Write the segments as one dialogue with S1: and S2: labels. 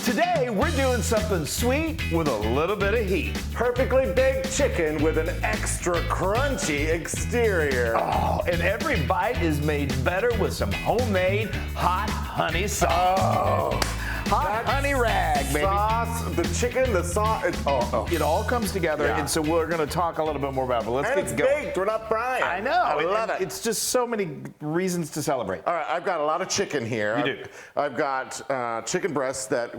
S1: Today, we're doing something sweet with a little bit of heat.
S2: Perfectly baked chicken with an extra crunchy exterior.
S1: Oh, and every bite is made better with some homemade hot honey sauce.
S2: Oh,
S1: hot honey rag, baby.
S2: Sauce, the chicken, the sauce.
S1: It all comes together,
S2: Yeah.
S1: and so we're going to talk a little bit more about it. But let's
S2: And
S1: get
S2: it's
S1: going.
S2: baked. We're not frying.
S1: I know.
S2: I love it.
S1: It's just so many reasons to celebrate.
S2: All right, I've got a lot of chicken here.
S1: You do.
S2: I've got chicken breasts that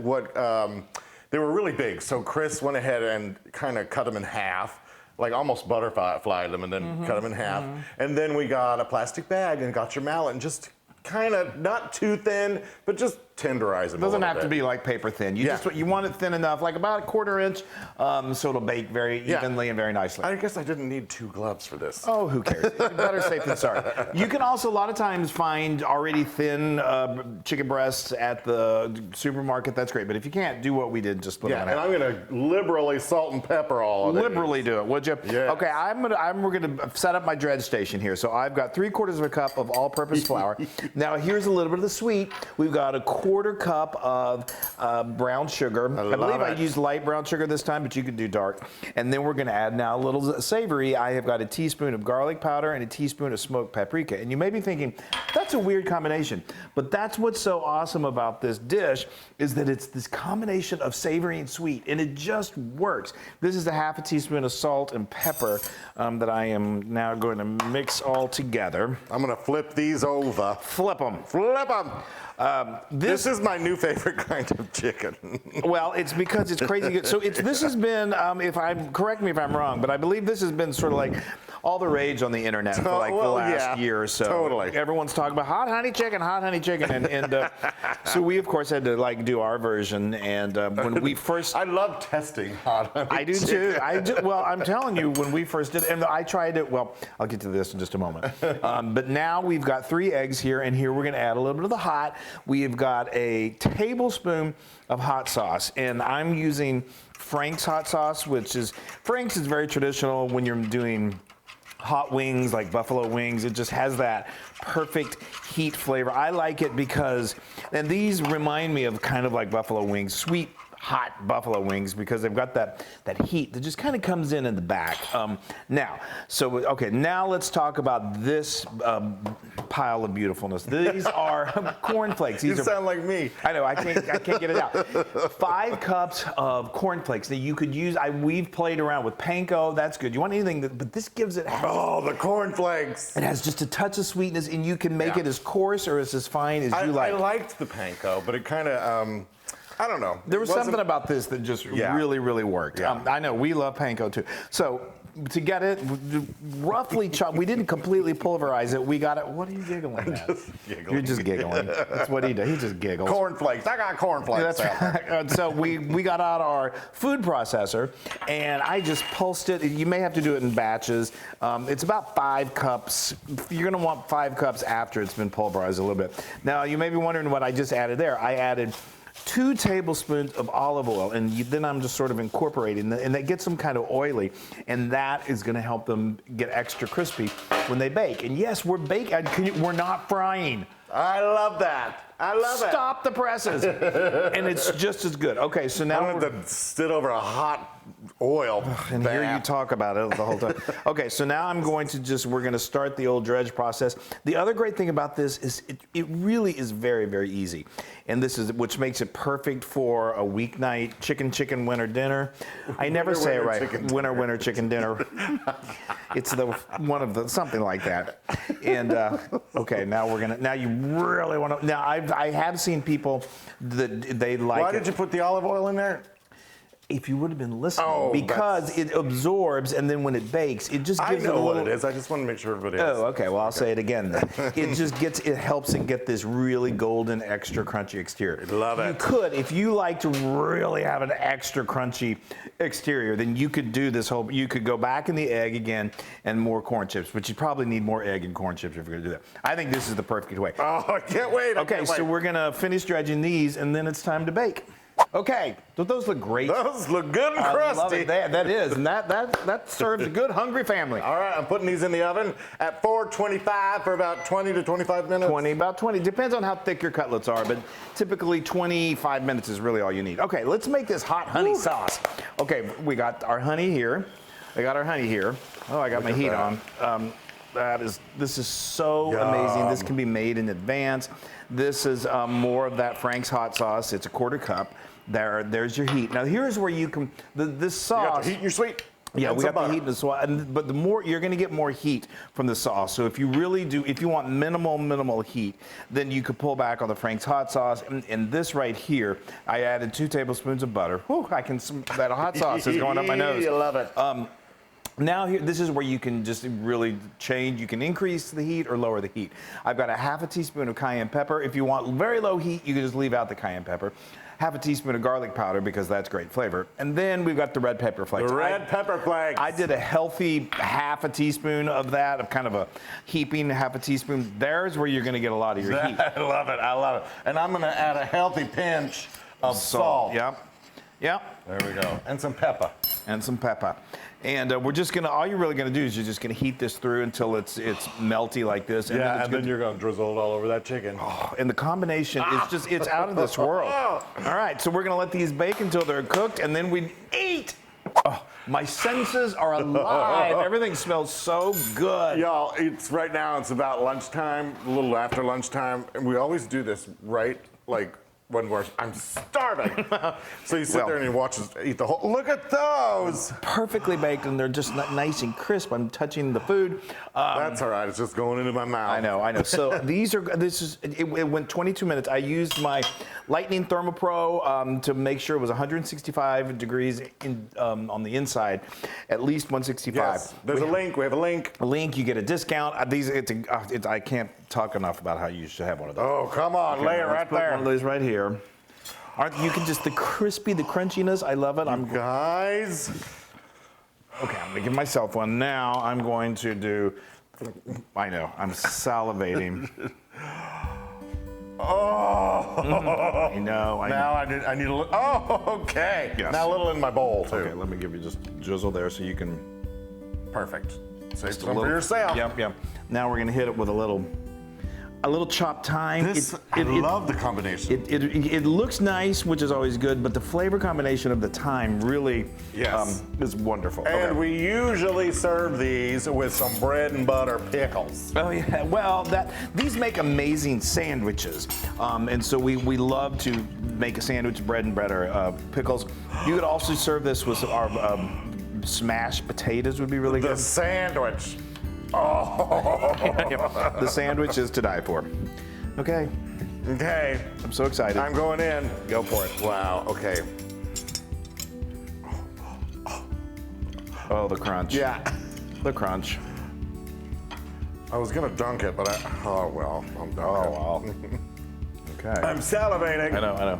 S2: they were really big. So Chris went ahead and kind of cut them in half, like almost butterfly them, and then cut them in half. And then we got a plastic bag and got your mallet and just kind of not too thin, but just tenderize them.
S1: It doesn't
S2: a
S1: have
S2: little
S1: to
S2: bit.
S1: be like paper thin.
S2: Yeah.
S1: You want it thin enough, like about a 1/4 inch, so it'll bake very evenly and very nicely.
S2: I guess I didn't need 2 gloves for this.
S1: Oh, who cares? Better safe than sorry. You can also a lot of times find already thin chicken breasts at the supermarket. That's great. But if you can't, do what we did. Just put them in.
S2: And I'm gonna liberally salt and pepper all of it.
S1: Liberally do it, would you?
S2: Yes.
S1: Okay, we're gonna set up my dredge station here. So I've got 3/4 of a cup of all-purpose flour. Now here's a little bit of the sweet. We've got a 1/4 cup of brown sugar. I believe I used light brown sugar this time, but you could do dark. And then we're gonna add now a little savory. I have got a teaspoon of garlic powder and a teaspoon of smoked paprika. And you may be thinking, that's a weird combination. But that's what's so awesome about this dish is that it's this combination of savory and sweet, and it just works. This is a 1/2 teaspoon of salt and pepper that I am now going to mix all together.
S2: I'm gonna flip these over.
S1: Flip them.
S2: Flip them. This is my new favorite kind of chicken.
S1: Well, it's because it's crazy good. So this has been, correct me if I'm wrong, but I believe this has been sort of like all the rage on the internet for like the last year or so.
S2: Totally.
S1: Everyone's talking about hot honey chicken, and so we of course had to like do our version. And when we first,
S2: I love testing hot honey.
S1: I do
S2: chicken.
S1: too. Well, I'm telling you, when we first did it, and I tried it. Well, I'll get to this in just a moment. But now we've got 3 eggs here, and here we're going to add a little bit of the hot. We've got a tablespoon of hot sauce, and I'm using Frank's hot sauce, Frank's is very traditional when you're doing hot wings, like buffalo wings. It just has that perfect heat flavor. I like it because, and these remind me of kind of like buffalo wings, sweet, hot buffalo wings, because they've got that heat that just kind of comes in the back. Now let's talk about this pile of beautifulness. These are cornflakes.
S2: You sound like me.
S1: I know, I can't get it out. 5 cups of cornflakes. Now you could use, we've played around with panko, that's good. You want anything, but this gives it.
S2: Oh, the cornflakes.
S1: It has just a touch of sweetness, and you can make it as coarse or as fine as you like.
S2: I liked the panko, but it kind of, I don't know.
S1: There was something about this that just really, really worked.
S2: Yeah.
S1: I know, we love panko too. So to get it roughly chopped, we didn't completely pulverize it. We got it. What are you giggling at? You're just giggling. That's what he does. He just giggles.
S2: Cornflakes. I got cornflakes.
S1: That's right. So we got out our food processor, and I just pulsed it. You may have to do it in batches. It's about 5 cups. You're going to want 5 cups after it's been pulverized a little bit. Now, you may be wondering what I just added there. I added 2 tablespoons of olive oil, and then I'm just sort of incorporating, and that gets them kind of oily, and that is going to help them get extra crispy when they bake. And yes, we're baking. We're not frying.
S2: I love that. I love it.
S1: Stop the presses, and it's just as good. Okay, so now
S2: I want to sit over a hot oil
S1: and
S2: bath.
S1: hear you talk about it the whole time. Okay, so now we're going to start the old dredge process. The other great thing about this is it really is very, very easy. And this is, which makes it perfect for a weeknight chicken winter dinner. I never say it right. Winter chicken dinner. It's something like that. And okay, now you really want to, now I have seen people that they like it.
S2: Why did you put the olive oil in there?
S1: If you would have been listening, because it absorbs, and then when it bakes, it just gives it a little.
S2: I know what it is. I just want to make sure everybody else.
S1: Oh, okay. Well, I'll say it again then. It helps it get this really golden, extra crunchy exterior.
S2: Love it.
S1: You could, if you like to really have an extra crunchy exterior, then you could do this whole. You could go back in the egg again and more corn chips, but you probably need more egg and corn chips if you're going to do that. I think this is the perfect way.
S2: Oh, I can't wait.
S1: Okay, so we're going to finish dredging these, and then it's time to bake. Okay, those look great.
S2: Those look good and
S1: I
S2: crusty.
S1: love it. That is, and that serves a good hungry family.
S2: All right, I'm putting these in the oven at 425 for about 20 to 25 minutes.
S1: About 20. Depends on how thick your cutlets are, but typically 25 minutes is really all you need. Okay, let's make this hot honey sauce. Okay, we got our honey here. Oh, I got my heat on. This is so amazing. This can be made in advance. This is more of that Frank's hot sauce. It's a 1/4 cup. There's your heat. Now here's where you can this sauce.
S2: You got the heat and your sweet.
S1: Yeah, we got the heat and the sauce, but the more you're going to get more heat from the sauce. So if you want minimal heat, then you could pull back on the Frank's hot sauce. And this right here, I added 2 tablespoons of butter. Whew, that hot sauce is going up my nose.
S2: You love it.
S1: Now this is where you can just really change. You can increase the heat or lower the heat. I've got a 1/2 teaspoon of cayenne pepper. If you want very low heat, you can just leave out the cayenne pepper. 1/2 teaspoon of garlic powder because that's great flavor. And then we've got the red pepper flakes.
S2: The red pepper flakes.
S1: I did a healthy 1/2 teaspoon of that, of kind of a heaping 1/2 teaspoon. There's where you're going to get a lot of your heat.
S2: I love it. And I'm going to add a healthy pinch of salt.
S1: Yep.
S2: There we go. And some pepper.
S1: And we're just gonna. All you're really gonna do is you're just gonna heat this through until it's melty like this. And
S2: then you're gonna drizzle it all over that chicken.
S1: Oh, and the combination is it's out of this world. All right, so we're gonna let these bake until they're cooked, and then we eat. Oh, my senses are alive. Everything smells so good.
S2: Y'all, it's right now. It's about lunchtime, a little after lunchtime, and we always do this right like. When I'm starving. So you sit there and you watch us eat the whole. Look at those!
S1: Perfectly baked, and they're just nice and crisp. I'm touching the food.
S2: That's all right. It's just going into my mouth.
S1: I know. So it went 22 minutes. I used my Lightning ThermoPro to make sure it was 165 degrees on the inside, at least 165.
S2: Yes. There's a link. We have a link.
S1: You get a discount. I can't talk enough about how you should have one of those.
S2: Oh, come on, lay it right there.
S1: One of those right here. You can just the crunchiness. I love it.
S2: Guys.
S1: Okay, I'm gonna give myself one. Now I'm going to do. I know. I'm salivating.
S2: Oh.
S1: I know.
S2: Now I need a little. Oh, okay.
S1: Yes.
S2: Now a little in my bowl too.
S1: Okay, let me give you just drizzle there so you can.
S2: Perfect. Save
S1: Just
S2: some for yourself.
S1: Yep. Now we're gonna hit it with a little chopped thyme.
S2: I love the combination.
S1: It looks nice, which is always good, but the flavor combination of the thyme really is wonderful.
S2: And we usually serve these with some bread and butter pickles.
S1: Oh yeah, well these make amazing sandwiches, and so we love to make a sandwich, bread and butter pickles. You could also serve this with our smashed potatoes would be really good.
S2: The sandwich. Oh.
S1: The sandwich is to die for. Okay. I'm so excited.
S2: I'm going in.
S1: Go for it.
S2: Wow. Okay.
S1: Oh, the crunch.
S2: Yeah.
S1: The crunch.
S2: I was gonna dunk it, but oh well. I'm dunking.
S1: Oh wow. Okay.
S2: I'm salivating.
S1: I know.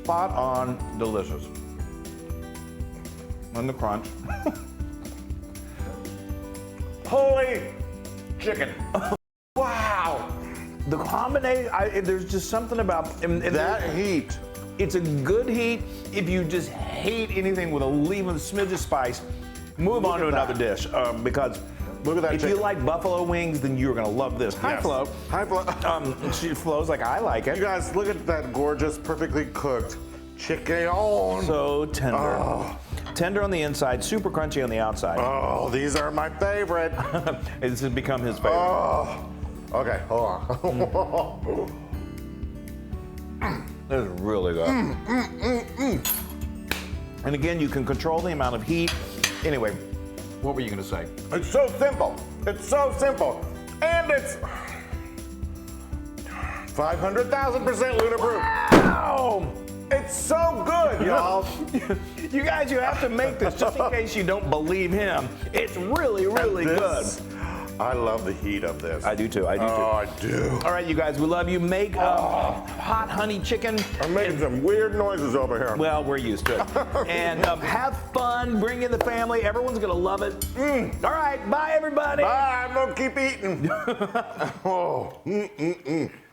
S1: Spot on delicious. And the crunch.
S2: Holy chicken.
S1: Wow. The combination, there's just something about
S2: that heat.
S1: It's a good heat. If you just hate anything with a smidge of spice, move on to another dish because
S2: look at that.
S1: If you like buffalo wings, then you're gonna love this. High flow. She flows like I like it.
S2: You guys, look at that gorgeous, perfectly cooked chicken.
S1: So tender. Oh. Tender on the inside, super crunchy on the outside.
S2: Oh, these are my favorite.
S1: This has become his favorite.
S2: Oh. Okay, hold on.
S1: This is really good. And again, you can control the amount of heat. Anyway, what were you gonna say?
S2: It's so simple. It's so simple. And it's 500,000% Loon approved.
S1: Wow!
S2: It's so good, y'all.
S1: You guys, you have to make this just in case you don't believe him. It's really, really good.
S2: I love the heat of this.
S1: I do too. I do too.
S2: Oh, I do.
S1: All right, you guys, we love you. Make hot honey chicken.
S2: I'm making some weird noises over here.
S1: Well, we're used to it. And have fun. Bring in the family. Everyone's going to love it. All right. Bye, everybody.
S2: Bye. I'm going to keep eating. Oh.